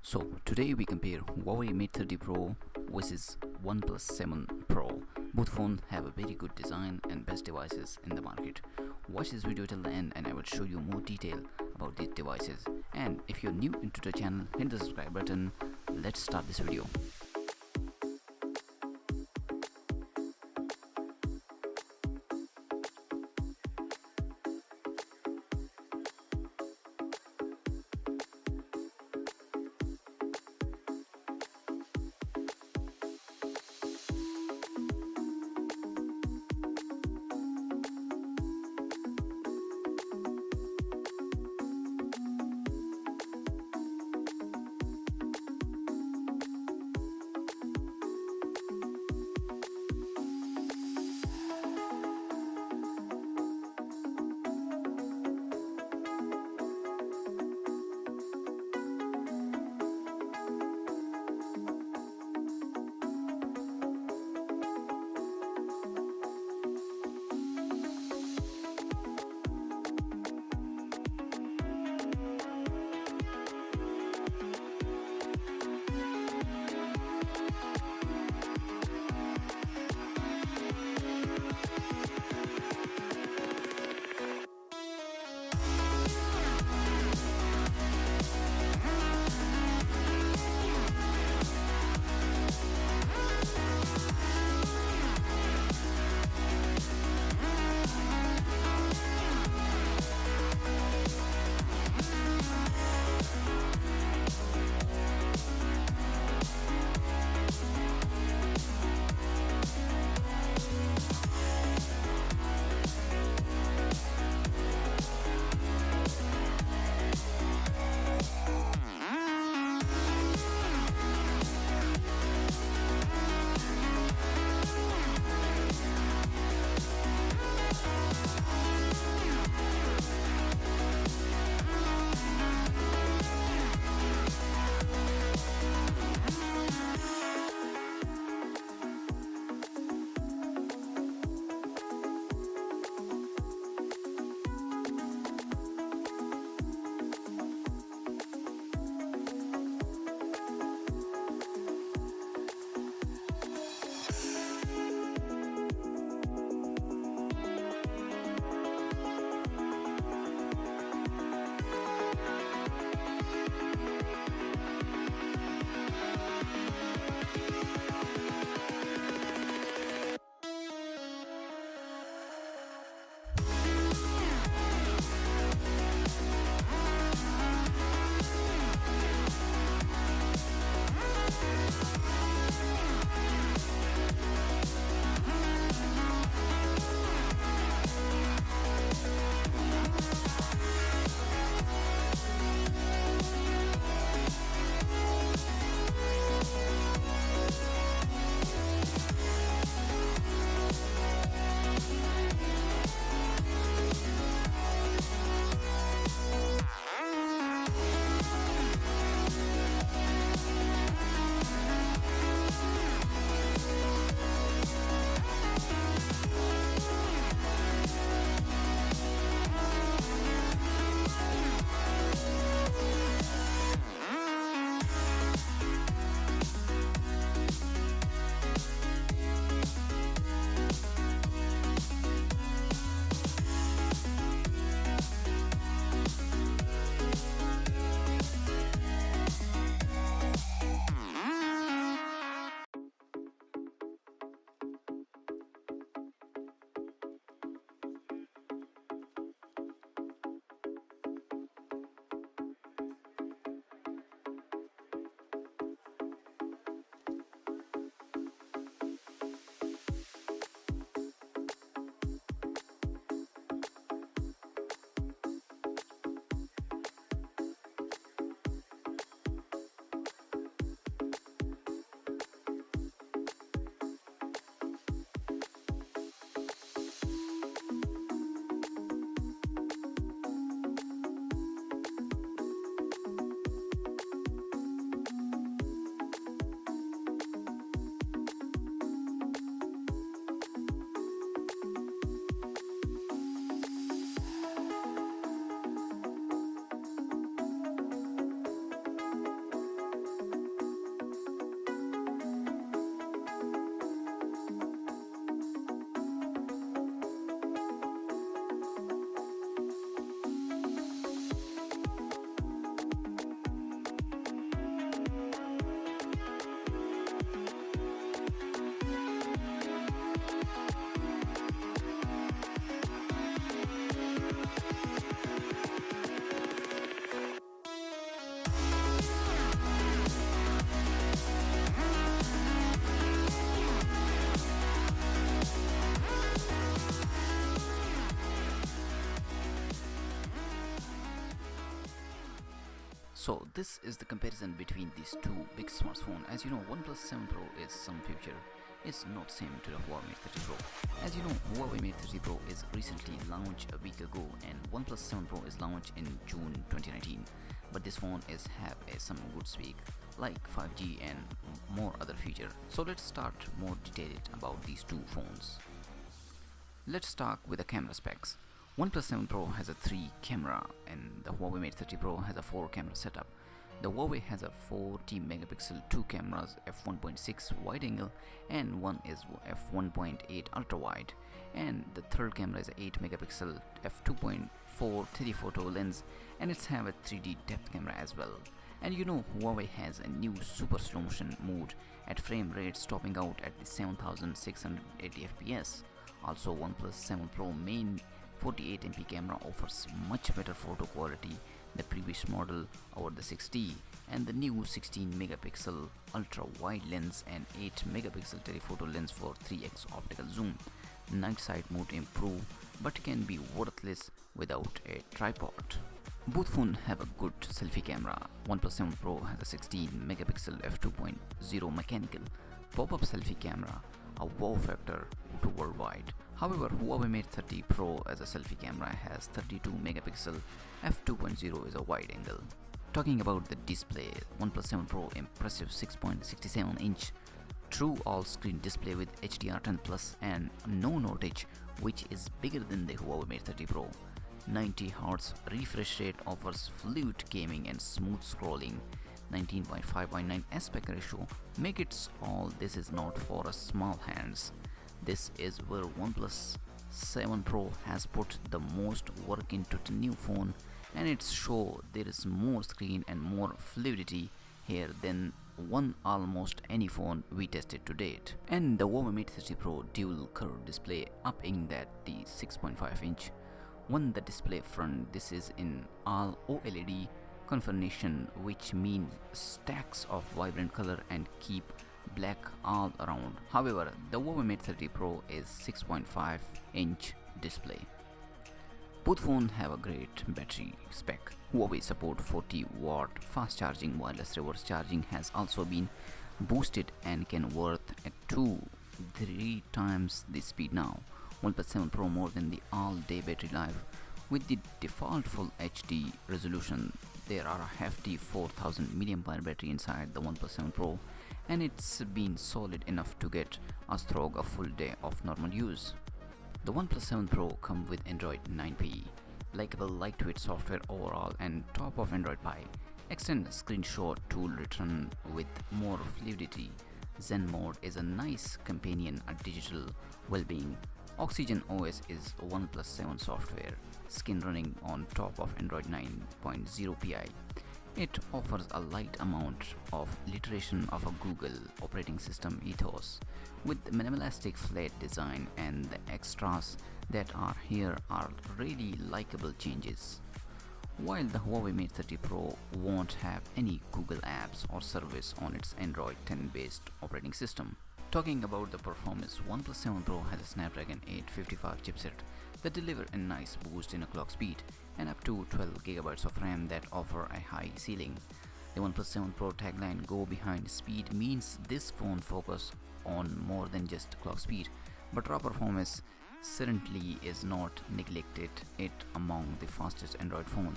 So today we compare Huawei Mate 30 Pro versus OnePlus 7 Pro. Both phones have a very good design and best devices in the market. Watch this video till the end and I will show you more detail about these devices. And if you're new into the channel, hit the subscribe button. Let's start this video. So this is the comparison between these two big smartphones. As you know, OnePlus 7 Pro is some future. It's not same to the Huawei Mate 30 Pro. As you know, Huawei Mate 30 Pro is recently launched a week ago and OnePlus 7 Pro is launched in June 2019. But this phone is have some good speak like 5G and more other feature. So let's start more detailed about these two phones. Let's start with the camera specs. OnePlus 7 Pro has a 3 camera and the Huawei Mate 30 Pro has a 4 camera setup. The Huawei has a 40 megapixel 2 cameras f1.6 wide angle and one is f1.8 ultra wide, and the third camera is a 8 megapixel f2.4 telephoto lens and it's have a 3D depth camera as well. And you know, Huawei has a new super slow motion mode at frame rates topping out at the 7680 fps. Also, OnePlus 7 Pro main 48MP camera offers much better photo quality the previous model over the 6T, and the new 16 megapixel ultra wide lens and 8 megapixel telephoto lens for 3x optical zoom. Night sight mode improved but can be worthless without a tripod. Both phones have a good selfie camera. OnePlus 7 Pro has a 16 megapixel f2.0 mechanical pop-up selfie camera, a wow factor to worldwide. However, Huawei Mate 30 Pro as a selfie camera has 32 megapixel f2.0 is a wide angle. Talking about the display, OnePlus 7 Pro impressive 6.67-inch true all-screen display with HDR10 Plus and no notch, which is bigger than the Huawei Mate 30 Pro. 90Hz refresh rate offers fluid gaming and smooth scrolling. 19.5:9 aspect ratio make it all. This is not for a small hands. This is where OnePlus 7 Pro has put the most work into the new phone, and it's show there is more screen and more fluidity here than one almost any phone we tested to date. And the Huawei Mate 30 Pro dual curved display upping that the 6.5-inch one the display front. This is in all OLED configuration, which means stacks of vibrant color and keep black all around. However, the Huawei Mate 30 Pro is 6.5-inch display. Both phones have a great battery spec. Huawei support 40-watt fast charging. Wireless reverse charging has also been boosted and can worth at 2-3 times the speed now. OnePlus 7 Pro more than the all-day battery life. With the default full HD resolution, there are a hefty 4000 mAh battery inside the OnePlus 7 Pro, and it's been solid enough to get us through a full day of normal use. The OnePlus 7 Pro come with Android 9P, likable lightweight software overall and top of Android Pie. Extend screenshot tool return with more fluidity. Zen mode is a nice companion at digital well-being. Oxygen OS is OnePlus 7 software, skin running on top of Android 9.0 Pi. It offers a light amount of iteration of a Google operating system ethos, with minimalistic flat design, and the extras that are here are really likable changes. While the Huawei Mate 30 Pro won't have any Google apps or service on its Android 10 based operating system. Talking about the performance, OnePlus 7 Pro has a Snapdragon 855 chipset that deliver a nice boost in a clock speed and up to 12GB of RAM that offer a high ceiling. The OnePlus 7 Pro tagline "Go behind speed" means this phone focus on more than just clock speed, but raw performance certainly is not neglected it among the fastest Android phone.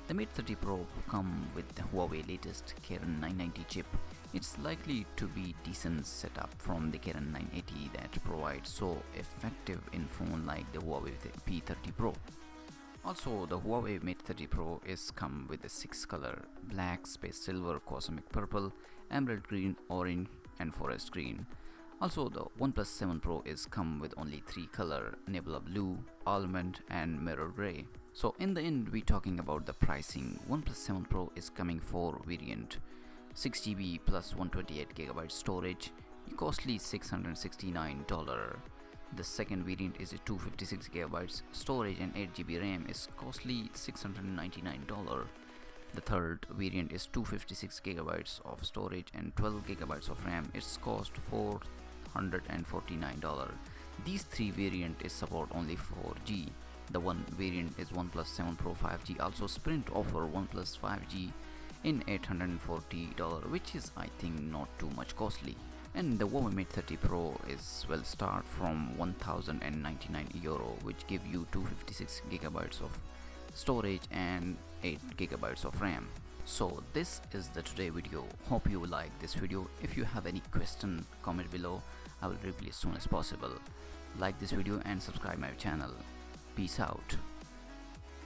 The Mate 30 Pro come with the Huawei latest Kirin 990 chip. It's likely to be decent setup from the Kirin 980 that provides so effective in phone like the Huawei P30 Pro. Also, the Huawei Mate 30 Pro is come with a 6 color: black, space silver, cosmic purple, emerald green, orange and forest green. Also, the OnePlus 7 Pro is come with only 3 color: nebula blue, almond and mirror gray. So in the end, we talking about the pricing. OnePlus 7 Pro is coming for variant 6GB plus 128GB storage, costly $669. The second variant is a 256GB storage and 8GB RAM, is costly $699. The third variant is 256GB of storage and 12GB of RAM. It's cost $449. These three variant is support only 4G. The one variant is OnePlus 7 Pro 5G. Also, Sprint offer OnePlus 5G in $840, which is I think not too much costly. And the Huawei Mate 30 Pro is well start from €1099, which give you 256 gigabytes of storage and 8 gigabytes of RAM. So this is the today video. Hope you like this video. If you have any question, comment below. I will reply as soon as possible. Like this video and subscribe my channel. Peace out.